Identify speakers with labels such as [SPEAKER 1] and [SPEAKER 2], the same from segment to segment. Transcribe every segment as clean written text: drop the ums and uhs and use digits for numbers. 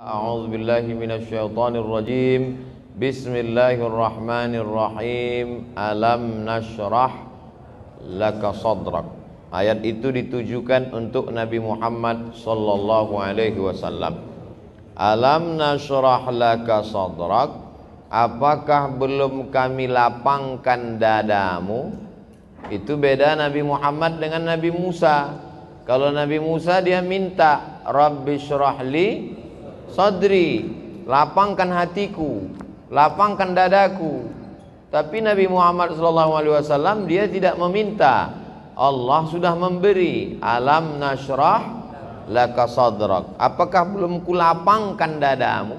[SPEAKER 1] A'udzu billahi minasyaitonir rajim. Bismillahirrahmanirrahim. Alam nashrah laka sadrak. Ayat itu ditujukan untuk Nabi Muhammad sallallahu alaihi wasallam. Alam nashrah laka sadrak. Apakah belum kami lapangkan dadamu? Itu beda Nabi Muhammad dengan Nabi Musa. Kalau Nabi Musa dia minta Rabbi syrahli sadri, lapangkan hatiku, lapangkan dadaku. Tapi Nabi Muhammad SAW dia tidak meminta, Allah sudah memberi. Alam nashrah laka sadrak. Apakah belum kulapangkan dadamu?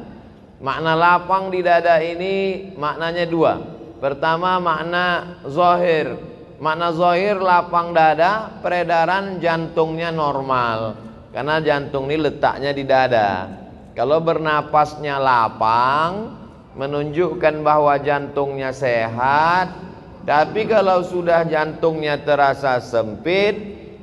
[SPEAKER 1] Makna lapang di dada ini maknanya dua. Pertama makna zahir. Makna zahir lapang dada, peredaran jantungnya normal. Karena jantung ini letaknya di dada. Kalau bernapasnya lapang, menunjukkan bahwa jantungnya sehat. Tapi kalau sudah jantungnya terasa sempit,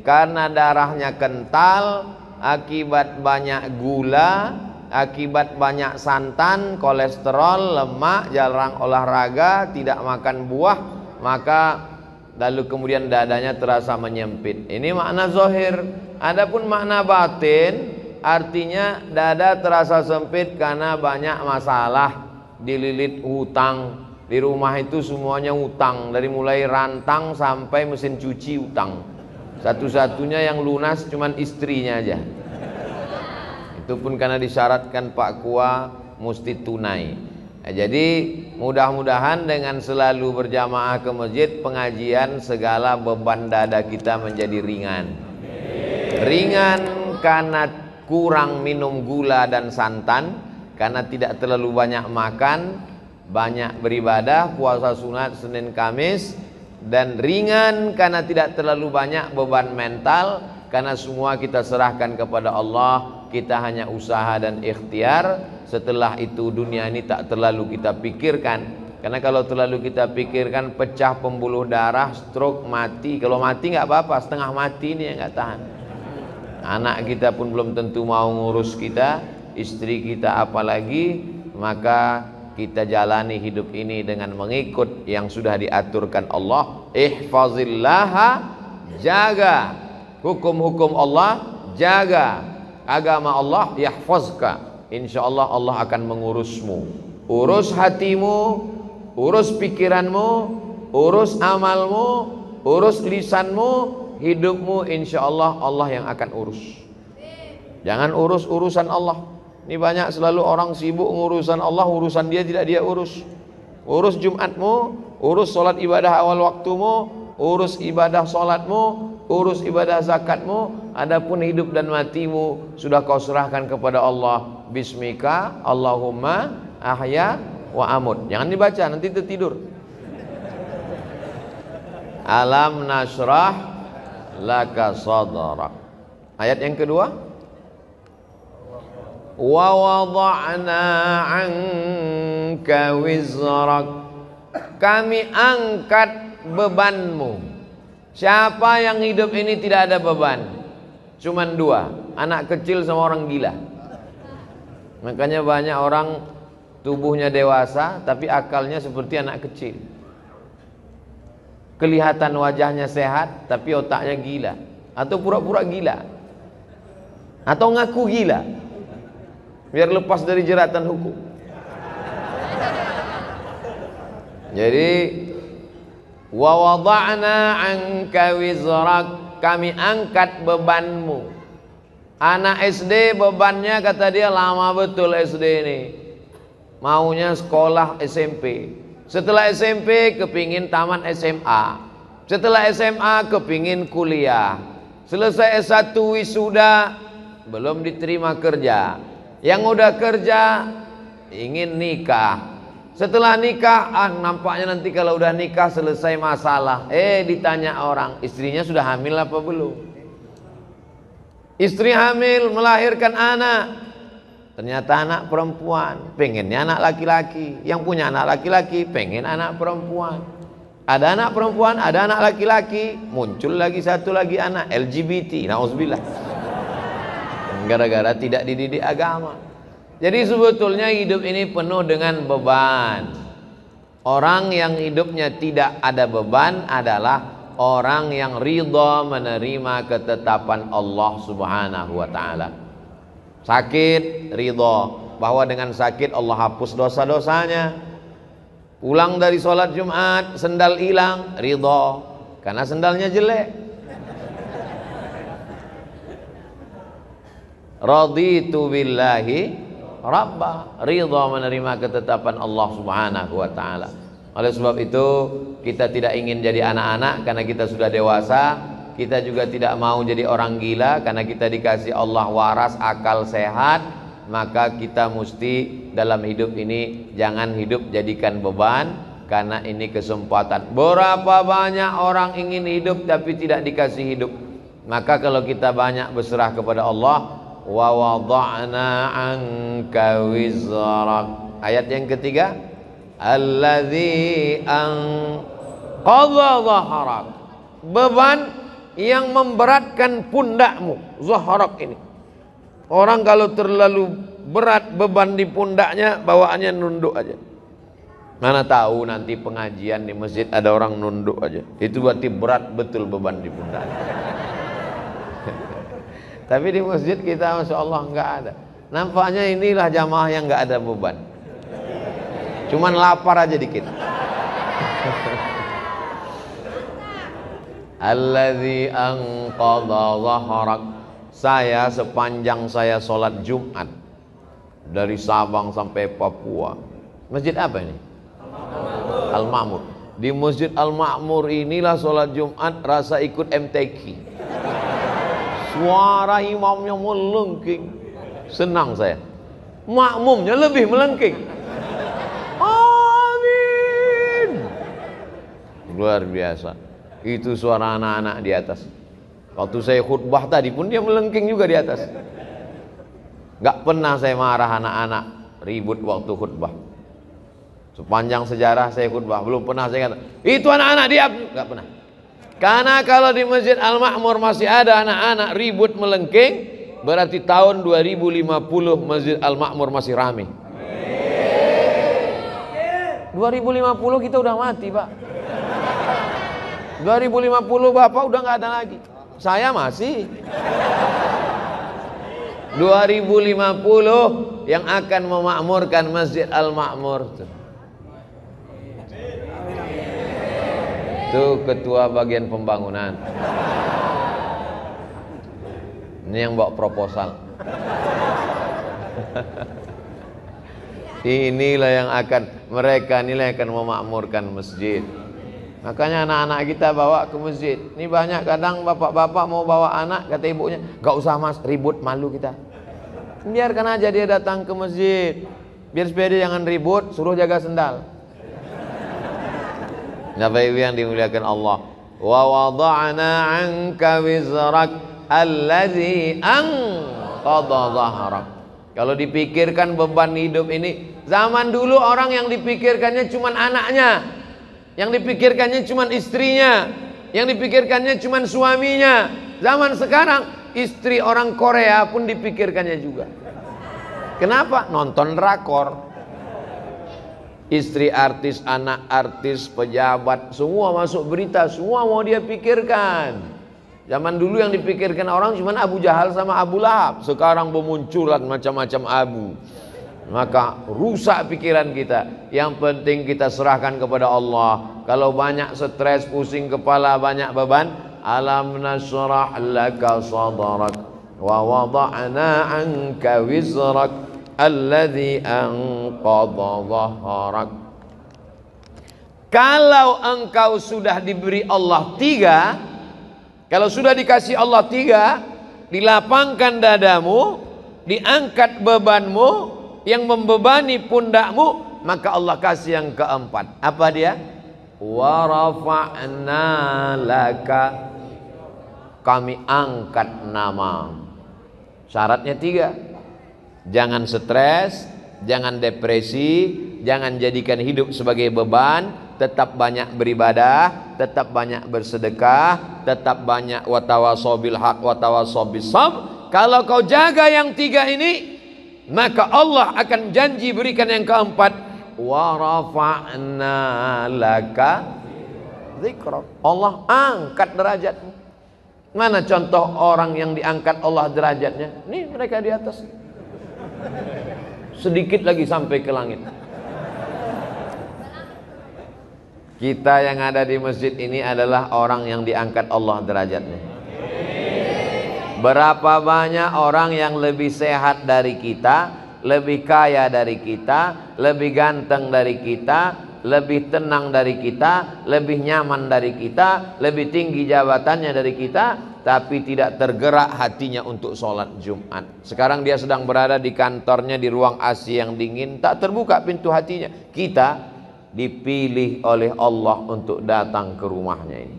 [SPEAKER 1] karena darahnya kental, akibat banyak gula, akibat banyak santan, kolesterol, lemak, jarang olahraga, tidak makan buah, maka lalu kemudian dadanya terasa menyempit. Ini makna zahir. Adapun makna batin, artinya dada terasa sempit karena banyak masalah, dililit hutang. Di rumah itu semuanya hutang, dari mulai rantang sampai mesin cuci hutang. Satu-satunya yang lunas cuman istrinya aja. Itu pun karena disyaratkan Pak Kua mesti tunai. Nah, jadi mudah-mudahan dengan selalu berjamaah ke masjid, pengajian, segala beban dada kita menjadi ringan. Ringan karena kurang minum gula dan santan, karena tidak terlalu banyak makan, banyak beribadah, puasa sunat Senin Kamis, dan ringan karena tidak terlalu banyak beban mental, karena semua kita serahkan kepada Allah. Kita hanya usaha dan ikhtiar. Setelah itu dunia ini tak terlalu kita pikirkan. Karena kalau terlalu kita pikirkan, pecah pembuluh darah, stroke, mati. Kalau mati nggak apa-apa, setengah mati ini yang nggak tahan. Anak kita pun belum tentu mau ngurus kita, istri kita apalagi. Maka kita jalani hidup ini dengan mengikut yang sudah diaturkan Allah. Ihfazillaha, jaga hukum-hukum Allah, jaga agama Allah, yahfazka. Insyaallah Allah akan mengurusmu. Urus hatimu, urus pikiranmu, urus amalmu, urus lisanmu, hidupmu, insyaallah Allah yang akan urus. Jangan urus urusan Allah. Ini banyak selalu orang sibuk ngurusan Allah, urusan dia tidak dia urus. Urus Jumatmu, urus solat ibadah awal waktumu, urus ibadah solatmu, urus ibadah zakatmu. Adapun hidup dan matimu sudah kau serahkan kepada Allah. Bismika Allahumma ahya wa amut. Jangan dibaca, nanti tertidur. Alam nashrah laka sadrak. Ayat yang kedua, wa wada'na 'anka wizrak. Kami angkat bebanmu. Siapa yang hidup ini tidak ada beban? Cuman dua, anak kecil sama orang gila. Makanya banyak orang tubuhnya dewasa tapi akalnya seperti anak kecil. Kelihatan wajahnya sehat tapi otaknya gila, atau pura-pura gila, atau ngaku gila biar lepas dari jeratan hukum. Jadi wa wada'na 'anka wizrak, kami angkat bebanmu. Anak SD bebannya kata dia lama betul SD ini, maunya sekolah SMP. Setelah SMP kepingin tamat SMA. Setelah SMA kepingin kuliah. Selesai S1 wisuda belum diterima kerja. Yang udah kerja ingin nikah. Setelah nikah, nampaknya nanti kalau udah nikah selesai masalah. Ditanya orang, istrinya sudah hamil apa belum? Istri hamil melahirkan anak, ternyata anak perempuan. Pengennya anak laki-laki. Yang punya anak laki-laki pengen anak perempuan. Ada anak perempuan, ada anak laki-laki, muncul lagi satu lagi anak LGBT. Nauzubillah. Gara-gara tidak dididik agama. Jadi sebetulnya hidup ini penuh dengan beban. Orang yang hidupnya tidak ada beban adalah orang yang ridha menerima ketetapan Allah Subhanahu wa taala. Sakit, ridha bahwa dengan sakit Allah hapus dosa-dosanya. Pulang dari sholat Jumat, sendal hilang, ridha karena sendalnya jelek. Raditu billahi rabba, ridha menerima ketetapan Allah Subhanahu wa taala. Oleh sebab itu kita tidak ingin jadi anak-anak karena kita sudah dewasa. Kita juga tidak mau jadi orang gila karena kita dikasih Allah waras, akal sehat. Maka kita mesti dalam hidup ini jangan hidup jadikan beban, karena ini kesempatan. Berapa banyak orang ingin hidup tapi tidak dikasih hidup. Maka kalau kita banyak berserah kepada Allah, wa wada'na 'anka wizrak. Ayat yang ketiga, alladzi anqadha dhahrak, beban yang memberatkan pundakmu. Zahrak ini, orang kalau terlalu berat beban di pundaknya, bawaannya nunduk aja. Mana tahu nanti pengajian di masjid ada orang nunduk aja, itu berarti berat betul beban di pundaknya. Tapi di masjid kita Masya Allah nggak ada. Nampaknya inilah jamaah yang nggak ada beban, cuman lapar aja dikit. Alladzi anqadha dhahrak. Saya sepanjang saya sholat Jumat dari Sabang sampai Papua. Masjid apa ini? Al-Ma'mur. Di Masjid Al-Ma'mur inilah sholat Jumat rasa ikut MTQ. Suara imamnya melengking, senang saya. Makmumnya lebih melengking. Amin. Luar biasa. Itu suara anak-anak di atas. Waktu saya khutbah tadi pun dia melengking juga di atas. Gak pernah saya marah anak-anak ribut waktu khutbah. Sepanjang sejarah saya khutbah belum pernah saya kata itu anak-anak diam, gak pernah. Karena kalau di Masjid Al-Ma'mur masih ada anak-anak ribut melengking, berarti tahun 2050 Masjid Al-Ma'mur masih ramai. 2050 kita udah mati, Pak. 2050 Bapak udah nggak ada lagi. Saya masih. 2050 yang akan memakmurkan Masjid Al-Ma'mur. Itu ketua bagian pembangunan. Ini yang bawa proposal. Inilah yang akan, mereka inilah yang akan memakmurkan masjid. Makanya anak-anak kita bawa ke masjid. Ini banyak kadang bapak-bapak mau bawa anak, kata ibunya, gak usah mas, ribut, malu kita. Biarkan aja dia datang ke masjid. Biar supaya dia jangan ribut, suruh jaga sendal. Bapak Ibu yang dimuliakan Allah, wa wada'na 'anka wizrak alladzi anqadha dhahrak. Kalau dipikirkan beban hidup ini, zaman dulu orang yang dipikirkannya cuma anaknya, yang dipikirkannya cuma istrinya, yang dipikirkannya cuma suaminya. Zaman sekarang istri orang Korea pun dipikirkannya juga. Kenapa? Nonton drakor. Istri artis, anak artis, pejabat, semua masuk berita, semua mau dia pikirkan. Zaman dulu yang dipikirkan orang cuma Abu Jahal sama Abu Lahab. Sekarang bermunculan macam-macam Abu. Maka rusak pikiran kita. Yang penting kita serahkan kepada Allah. Kalau banyak stres, pusing kepala, banyak beban, alam nashrah laka sadrak wa wada'na 'anka wizrak alladzi anqadha dhahrak. Kalau engkau sudah diberi Allah 3, kalau sudah dikasih Allah 3, dilapangkan dadamu, diangkat bebanmu yang membebani pundakmu, maka Allah kasih yang keempat. Apa dia? Wa rafa'na laka, kami angkat nama. Syaratnya 3. Jangan stres, jangan depresi, jangan jadikan hidup sebagai beban, tetap banyak beribadah, tetap banyak bersedekah, tetap banyak watawasaw bil haq watawasaw bis sabr. kalau kau jaga yang 3 ini, maka Allah akan janji berikan yang keempat, wa rafa'na laka dzikrak. Allah angkat derajatmu. Mana contoh orang yang diangkat Allah derajatnya? Nih mereka di atas. Sedikit lagi sampai ke langit. Kita yang ada di masjid ini adalah orang yang diangkat Allah derajatnya. Berapa banyak orang yang lebih sehat dari kita, lebih kaya dari kita, lebih ganteng dari kita, lebih tenang dari kita, lebih nyaman dari kita, lebih tinggi jabatannya dari kita, tapi tidak tergerak hatinya untuk sholat Jumat. Sekarang dia sedang berada di kantornya di ruang AC yang dingin, tak terbuka pintu hatinya. Kita dipilih oleh Allah untuk datang ke rumahnya ini.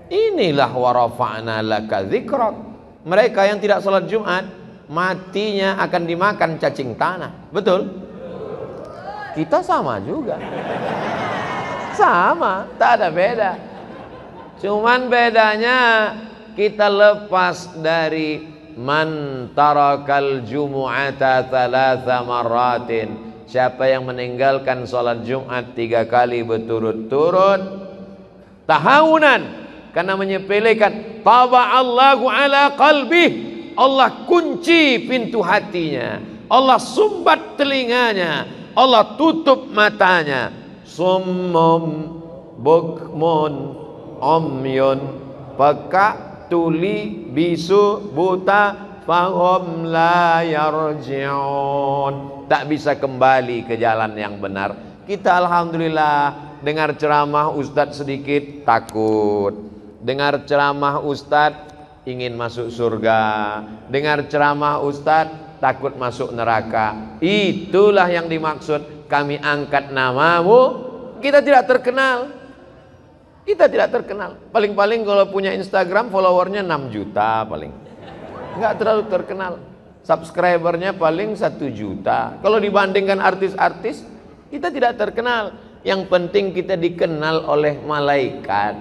[SPEAKER 1] Inilah wa rafa'na laka dzikrak. Mereka yang tidak sholat Jumat, matinya akan dimakan cacing tanah. Betul? Kita sama juga. Sama, tak ada beda. Cuman bedanya kita lepas dari man tarakal jumu'ata thalatha marratin. Siapa yang meninggalkan sholat Jumat 3 kali berturut-turut, tahawunan, karena menyepelekan, taba'allahu ala qalbih, Allah kunci pintu hatinya, Allah sumbat telinganya, Allah tutup matanya. Summum bukmun umyun, peka, tuli, bisu, buta, fahum la yarji'un, tak bisa kembali ke jalan yang benar. Kita alhamdulillah dengar ceramah ustadz sedikit takut, dengar ceramah ustadz ingin masuk surga, dengar ceramah ustadz takut masuk neraka. Itulah yang dimaksud kami angkat namamu. Kita tidak terkenal, kita tidak terkenal. Paling-paling kalau punya Instagram followernya 6 juta paling, nggak terlalu terkenal. Subscribernya paling 1 juta. Kalau dibandingkan artis-artis, kita tidak terkenal. Yang penting kita dikenal oleh malaikat.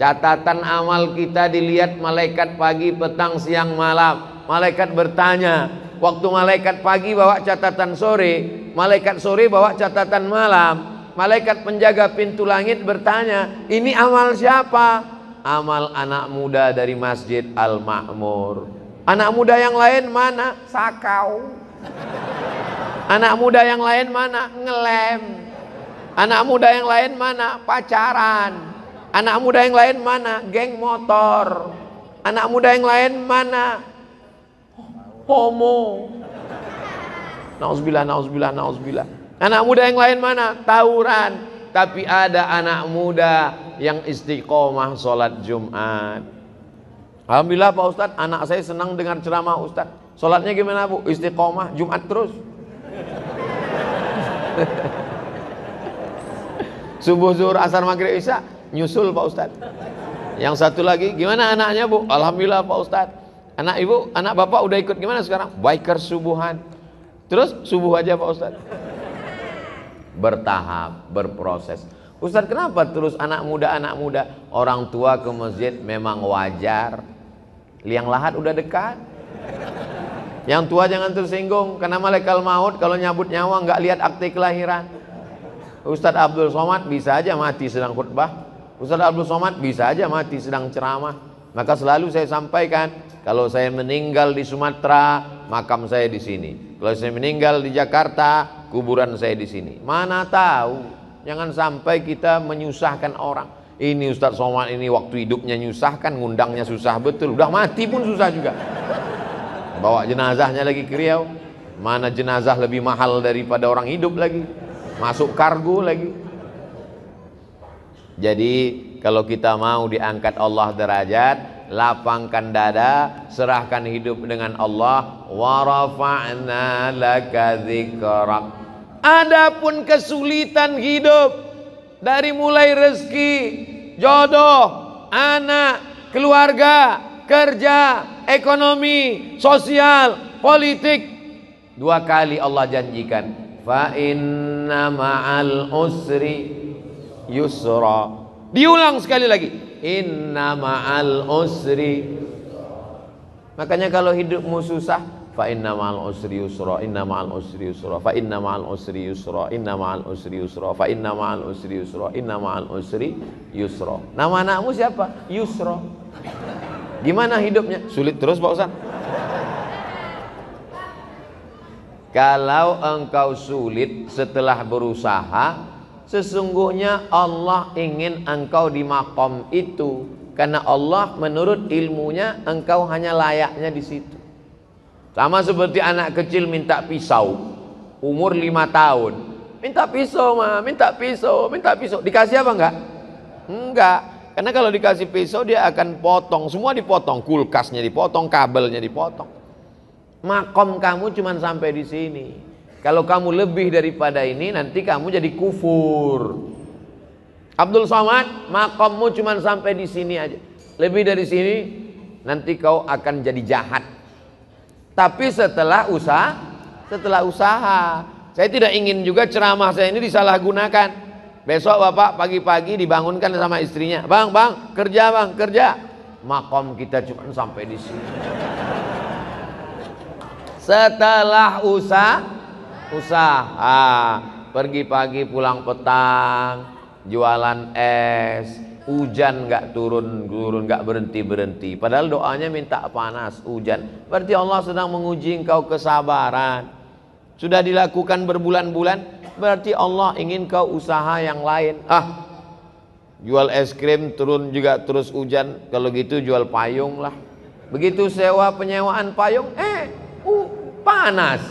[SPEAKER 1] Catatan amal kita dilihat malaikat pagi, petang, siang, malam. Malaikat bertanya, waktu malaikat pagi bawa catatan sore, malaikat sore bawa catatan malam. Malaikat penjaga pintu langit bertanya, ini amal siapa? Amal anak muda dari Masjid Al-Ma'mur. Anak muda yang lain mana? Sakau. Anak muda yang lain mana? Ngelem. Anak muda yang lain mana? Pacaran. Anak muda yang lain mana? Geng motor. Anak muda yang lain mana? Homo. Nauzubillah, nauzubillah, nauzubillah. Anak muda yang lain mana? Tawuran. Tapi ada anak muda yang istiqomah sholat Jumat. Alhamdulillah Pak Ustadz, anak saya senang dengar ceramah Ustadz. Sholatnya gimana Bu? Istiqomah, Jumat terus. Subuh, zuhur, asar, maghrib, isya nyusul Pak Ustadz. Yang satu lagi, gimana anaknya Bu? Alhamdulillah Pak Ustadz. Anak ibu, anak bapak udah ikut gimana sekarang? Biker subuhan. Terus subuh aja Pak Ustadz. Bertahap, berproses. Ustadz, kenapa terus anak muda? Orang tua ke masjid memang wajar. Liang lahat udah dekat. Yang tua jangan tersinggung, karena malaikat maut kalau nyabut nyawa nggak lihat akte kelahiran. Ustadz Abdul Somad bisa aja mati sedang khutbah. Ustadz Abdul Somad bisa aja mati sedang ceramah. Maka selalu saya sampaikan, kalau saya meninggal di Sumatera, makam saya di sini. Kalau saya meninggal di Jakarta, kuburan saya di sini. Mana tahu, jangan sampai kita menyusahkan orang. Ini Ustadz Somad ini waktu hidupnya nyusahkan, ngundangnya susah betul. Udah mati pun susah juga. Bawa jenazahnya lagi ke Riau. Mana jenazah lebih mahal daripada orang hidup lagi. Masuk kargo lagi. Jadi kalau kita mau diangkat Allah derajat, lapangkan dada, serahkan hidup dengan Allah. Wa rafa'na laka dzikrak. Adapun kesulitan hidup, dari mulai rezeki, jodoh, anak, keluarga, kerja, ekonomi, sosial, politik, 2 kali Allah janjikan, fa inna ma'al usri yusra. Diulang sekali lagi, inna ma'al usri. Makanya kalau hidupmu susah, fa inna ma'al usri yusra, inna ma'al usri yusra, fa inna ma'al usri yusra, inna ma'al usri yusra, fa inna ma'al usri yusra, inna ma'al usri yusra. Nama anakmu siapa? Yusra. Gimana hidupnya? Sulit terus Pak Ustaz. Kalau engkau sulit setelah berusaha, sesungguhnya Allah ingin engkau di makom itu. Karena Allah menurut ilmunya engkau hanya layaknya di situ. Sama seperti anak kecil minta pisau, umur 5 tahun. Minta pisau, Ma, minta pisau, minta pisau. Dikasih apa enggak? Enggak. Karena kalau dikasih pisau dia akan potong, semua dipotong, kulkasnya dipotong, kabelnya dipotong. Makom kamu cuma sampai di sini. Kalau kamu lebih daripada ini, nanti kamu jadi kufur. Abdul Somad, makommu cuma sampai di sini aja. Lebih dari sini, nanti kau akan jadi jahat. Tapi setelah usaha, saya tidak ingin juga ceramah saya ini disalahgunakan. Besok bapak pagi-pagi dibangunkan sama istrinya, bang, kerja bang, kerja. Makom kita cuma sampai di sini. Setelah usaha, pergi pagi pulang petang, jualan es, hujan nggak turun nggak berhenti. Padahal doanya minta panas, hujan. Berarti Allah sedang menguji engkau kesabaran. Sudah dilakukan berbulan-bulan, berarti Allah ingin kau usaha yang lain. Jual es krim turun juga terus hujan. Kalau gitu jual payung lah. Begitu sewa penyewaan payung, panas.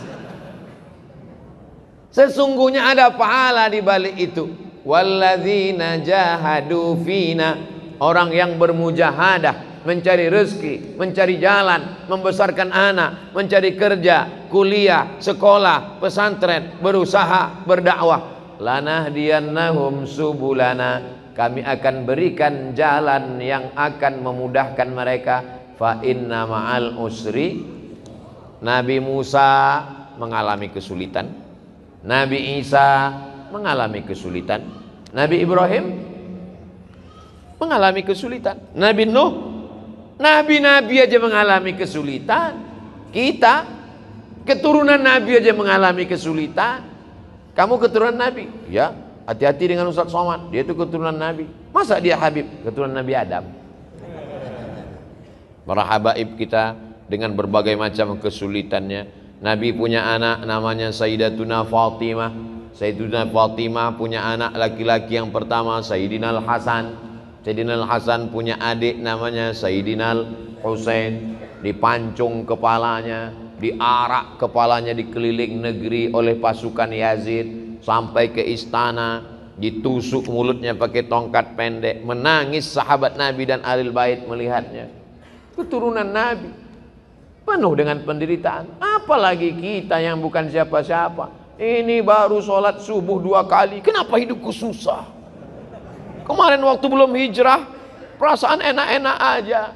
[SPEAKER 1] Sesungguhnya ada pahala di balik itu. Walladzina jahadu fina, orang yang bermujahadah, mencari rezeki, mencari jalan, membesarkan anak, mencari kerja, kuliah, sekolah, pesantren, berusaha, berdakwah. Lanahdiyannahum subulana, kami akan berikan jalan yang akan memudahkan mereka. Fa inna ma'al usri. Nabi Musa mengalami kesulitan, Nabi Isa mengalami kesulitan, Nabi Ibrahim mengalami kesulitan, Nabi Nuh, nabi-nabi aja mengalami kesulitan. Kita keturunan nabi aja mengalami kesulitan. Kamu keturunan nabi? Ya, hati-hati dengan Ustaz Somad, dia itu keturunan nabi. Masa dia Habib? Keturunan Nabi Adam. Para habaib kita dengan berbagai macam kesulitannya. Nabi punya anak namanya Sayyidatuna Fatimah. Sayyidatuna Fatimah punya anak laki-laki yang pertama Sayyidina Al-Hasan. Sayyidina Al-Hasan punya adik namanya Sayyidina Al-Husain. Dipancung kepalanya, diarak kepalanya dikeliling negeri oleh pasukan Yazid sampai ke istana, ditusuk mulutnya pakai tongkat pendek. Menangis sahabat Nabi dan Ahlul Bait melihatnya. Keturunan Nabi penuh dengan penderitaan. Apalagi kita yang bukan siapa-siapa. Ini baru sholat subuh 2 kali, kenapa hidupku susah? Kemarin waktu belum hijrah perasaan enak-enak aja.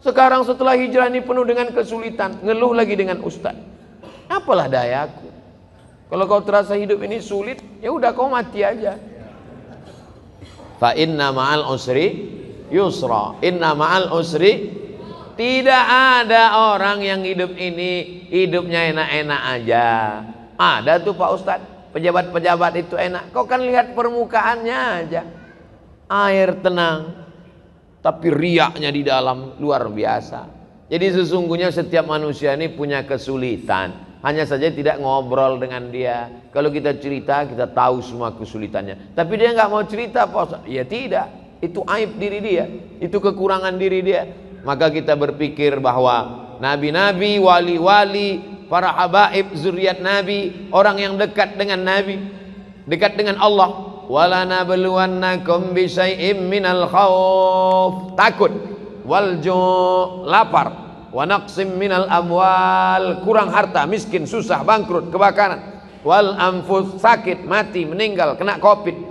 [SPEAKER 1] Sekarang setelah hijrah ini penuh dengan kesulitan, ngeluh lagi dengan ustaz. Apalah dayaku. Kalau kau terasa hidup ini sulit, ya udah kau mati aja. Fa inna ma'al usri yusra. Inna ma'al usri. Tidak ada orang yang hidup ini hidupnya enak-enak aja. Ada tuh Pak Ustadz, pejabat-pejabat itu enak. Kau kan lihat permukaannya aja, air tenang, tapi riaknya di dalam luar biasa. Jadi sesungguhnya setiap manusia ini punya kesulitan. Hanya saja tidak ngobrol dengan dia. Kalau kita cerita, kita tahu semua kesulitannya. Tapi dia nggak mau cerita Pak Ustadz. Ya tidak, itu aib diri dia, itu kekurangan diri dia. Maka kita berpikir bahwa nabi-nabi, wali-wali, para habaib, zuriat Nabi, orang yang dekat dengan Nabi, dekat dengan Allah. Wala nabluwannakum bisyai'im minal khauf, takut, wal ju', lapar, wa naqsim minal amwal, kurang harta, miskin, susah, bangkrut, kebakaran, wal anfus, sakit, mati, meninggal, kena Covid,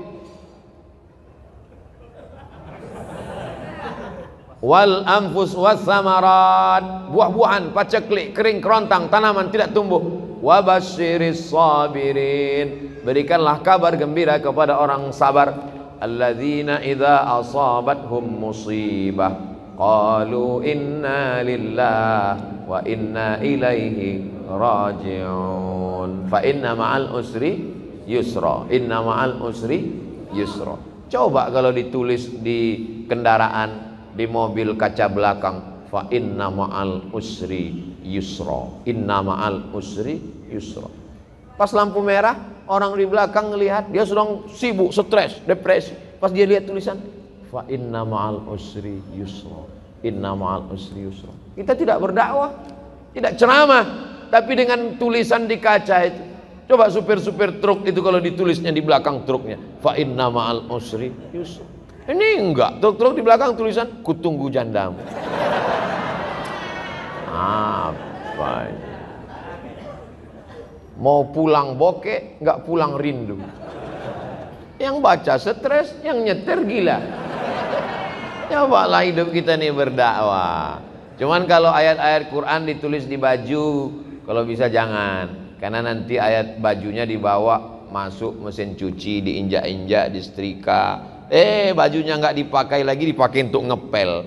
[SPEAKER 1] wal anfus was samarat, buah-buahan, paceklik, kering kerontang, tanaman tidak tumbuh. Wa basyiris sabirin, berikanlah kabar gembira kepada orang sabar. Alladzina idza asabathum musibah, qalu inna lillahi wa inna ilaihi raji'un. Fa inna ma'al usri yusra, inna ma'al usri yusra. Coba kalau ditulis di kendaraan, di mobil kaca belakang, fa inna ma'al usri yusra, inna ma'al usri yusra. Pas lampu merah, orang di belakang ngelihat, dia sedang sibuk, stres, depresi. Pas dia lihat tulisan fa inna ma'al usri yusra, inna ma'al usri yusra. Kita tidak berdakwah, tidak ceramah, tapi dengan tulisan di kaca itu. Coba supir-supir truk itu kalau ditulisnya di belakang truknya, fa inna ma'al usri yusra. Ini enggak, truk-truk di belakang tulisan kutunggu jandamu. Apa ini? Mau pulang bokeh, enggak pulang rindu. Yang baca stres, yang nyetir gila. Cobalah hidup kita nih berdakwah. Cuman kalau ayat-ayat Quran ditulis di baju, kalau bisa jangan. Karena nanti ayat bajunya dibawa masuk mesin cuci, diinjak-injak, disetrika. Bajunya nggak dipakai lagi, dipakai untuk ngepel,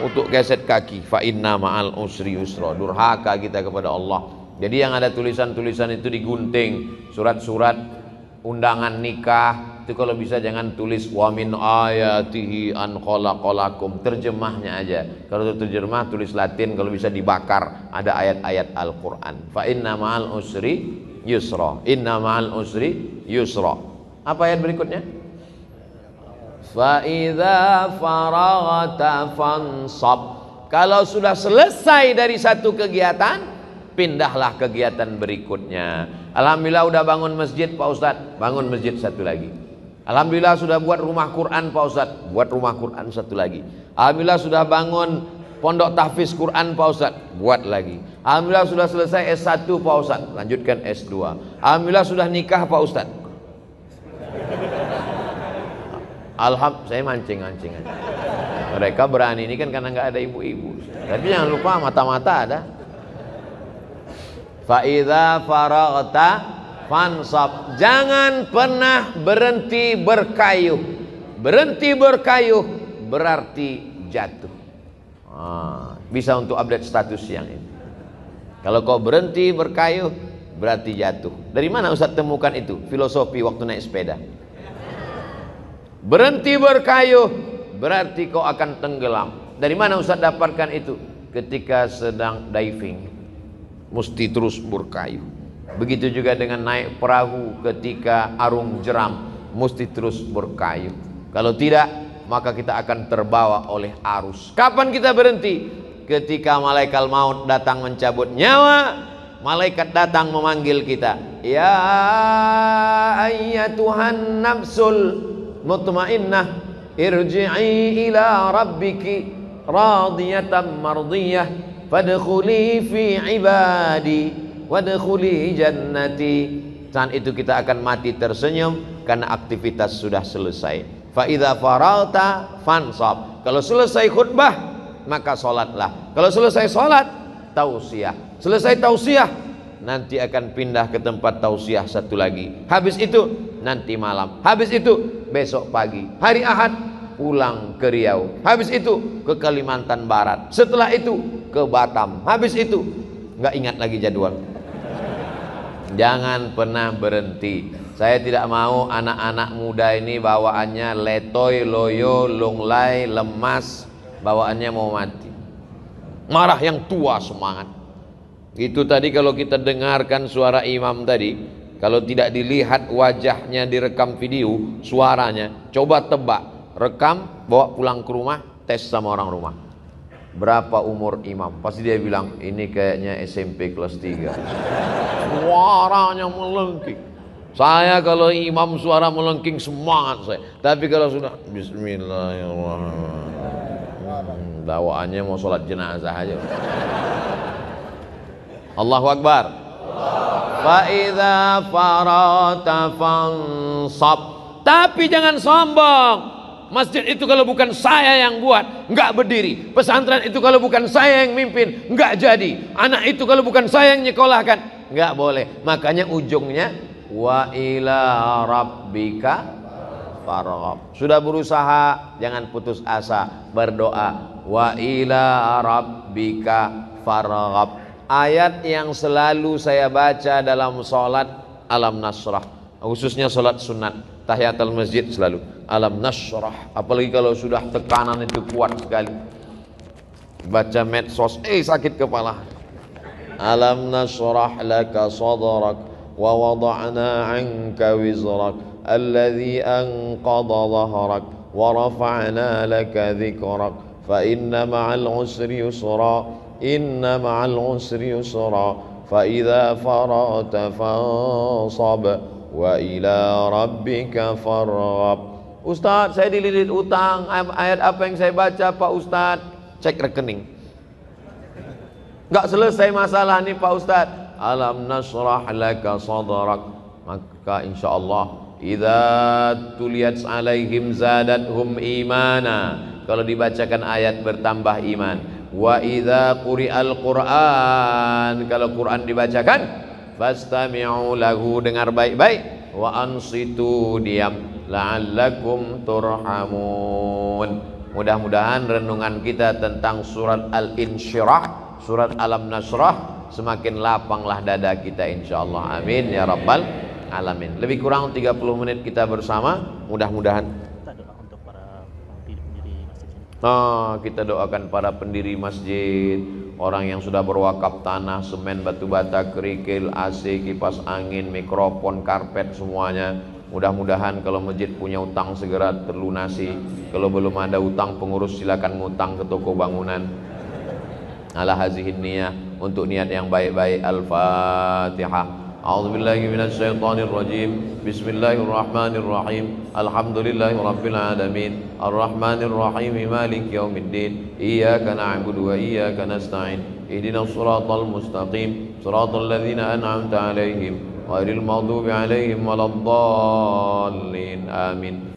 [SPEAKER 1] untuk geset kaki. Fa inna ma'al usri yusra. Durhaka kita kepada Allah. Jadi yang ada tulisan-tulisan itu digunting, surat-surat undangan nikah itu kalau bisa jangan tulis wa min ayatihi an khalaqalakum, terjemahnya aja. Kalau terjemah tulis Latin, kalau bisa dibakar, ada ayat-ayat Al-Qur'an. Fa inna ma'al usri yusra, inna ma'al usri yusra. Apa ayat berikutnya? Fa idza faraghta fansab. Kalau sudah selesai dari satu kegiatan, pindahlah kegiatan berikutnya. Alhamdulillah udah bangun masjid Pak Ustadz, bangun masjid satu lagi. Alhamdulillah sudah buat rumah Quran Pak Ustadz, buat rumah Quran satu lagi. Alhamdulillah sudah bangun pondok tahfiz Quran Pak Ustadz, buat lagi. Alhamdulillah sudah selesai S1 Pak Ustadz, lanjutkan S2. Alhamdulillah sudah nikah Pak Ustadz. Alhamdulillah, saya mancing-mancing aja. Mereka berani ini kan karena nggak ada ibu-ibu. Tapi jangan lupa mata-mata ada. Fa idza faraghta fansab. Jangan pernah berhenti berkayuh. Berhenti berkayuh berarti jatuh. Bisa untuk update status yang ini. Kalau kau berhenti berkayuh berarti jatuh. Dari mana Ustaz temukan itu? Filosofi waktu naik sepeda. Berhenti berkayuh berarti kau akan tenggelam. Dari mana Ustaz dapatkan itu? Ketika sedang diving, mesti terus berkayuh. Begitu juga dengan naik perahu ketika arung jeram, mesti terus berkayuh. Kalau tidak, maka kita akan terbawa oleh arus. Kapan kita berhenti? Ketika malaikat maut datang mencabut nyawa, malaikat datang memanggil kita. Ya ayyatuhan nafsul mutmainnah, irji'i ila rabbiki radiyatan mardiyah, fadkhuli fi ibadi wadkhuli jannati. Saat itu kita akan mati tersenyum karena aktivitas sudah selesai. Fa idza faragta fansab. Kalau selesai khutbah maka salatlah. Kalau selesai salat tausiah. Selesai tausiah nanti akan pindah ke tempat tausiah satu lagi. Habis itu nanti malam. Habis itu besok pagi. Hari Ahad pulang ke Riau. Habis itu ke Kalimantan Barat. Setelah itu ke Batam. Habis itu nggak ingat lagi jadwal. Jangan pernah berhenti. Saya tidak mau anak-anak muda ini bawaannya letoy, loyo, lunglai, lemas, bawaannya mau mati. Marah yang tua semangat. Itu tadi kalau kita dengarkan suara imam tadi, kalau tidak dilihat wajahnya direkam video, suaranya, coba tebak, rekam, bawa pulang ke rumah, tes sama orang rumah. Berapa umur imam? Pasti dia bilang ini kayaknya SMP kelas 3. Suaranya melengking. Saya kalau imam suara melengking semangat saya. Tapi kalau sudah bismillahirrahmanirrahim, bawaannya mau sholat jenazah aja. Allahu Akbar. Fa idza farata fansab. Tapi jangan sombong. Masjid itu kalau bukan saya yang buat, enggak berdiri. Pesantren itu kalau bukan saya yang mimpin, enggak jadi. Anak itu kalau bukan saya yang nyekolahkan, enggak boleh. Makanya ujungnya wa ila rabbika farghab. Sudah berusaha, jangan putus asa, berdoa. wa ila rabbika farghab. Ayat yang selalu saya baca dalam salat Alam Nasrah, khususnya salat sunat tahiyatul masjid selalu Alam Nasrah. Apalagi kalau sudah tekanan itu kuat sekali, baca medsos sakit kepala. Alam nasrah laka sadrak wa wada'na 'anka wizrak alladhi anqadha dhahrak wa rafa'na laka dhikrak fa inna ma'al usri yusra inna ma'al usri yusra fa idza faragta fansab wa ila rabbika farghab. Ustaz, saya dililit utang. Ayat apa yang saya baca Pak Ustaz? Cek rekening. Enggak selesai masalah nih Pak Ustaz. Alam nasrah laka sadrak. Maka insyaallah idza tuliyat alaihim zadathum imana. Kalau dibacakan ayat bertambah iman. Wa idza quri'al Qur'an, kalau Quran dibacakan, fastami'u lahu, dengar baik-baik, wa ansitu, diam, la'allakum turhamun. Mudah-mudahan renungan kita tentang surat Al-Insyirah, surat Alam Nasrah, semakin lapanglah dada kita insyaallah. Amin ya rabbal alamin. Lebih kurang 30 menit kita bersama, mudah-mudahan. Kita doakan para pendiri masjid, orang yang sudah berwakaf tanah, semen, batu bata, kerikil, AC, kipas angin, mikrofon, karpet, semuanya. Mudah-mudahan kalau masjid punya utang segera terlunasi. Kalau belum ada utang, pengurus silakan ngutang ke toko bangunan. Ala hazihin niyah, untuk niat yang baik-baik. Al-Fatihah. A'udzubillahi minasyaitonir rajim. Bismillahirrahmanirrahim. Alhamdulillahi rabbil alamin. Arrahmanir rahim. Maliki yaumiddin. Iyyaka na'budu wa iyyaka nasta'in. Ihdinas siratal mustaqim. Siratal ladzina an'amta 'alaihim ghairil maghdubi 'alaihim waladdallin. Amin.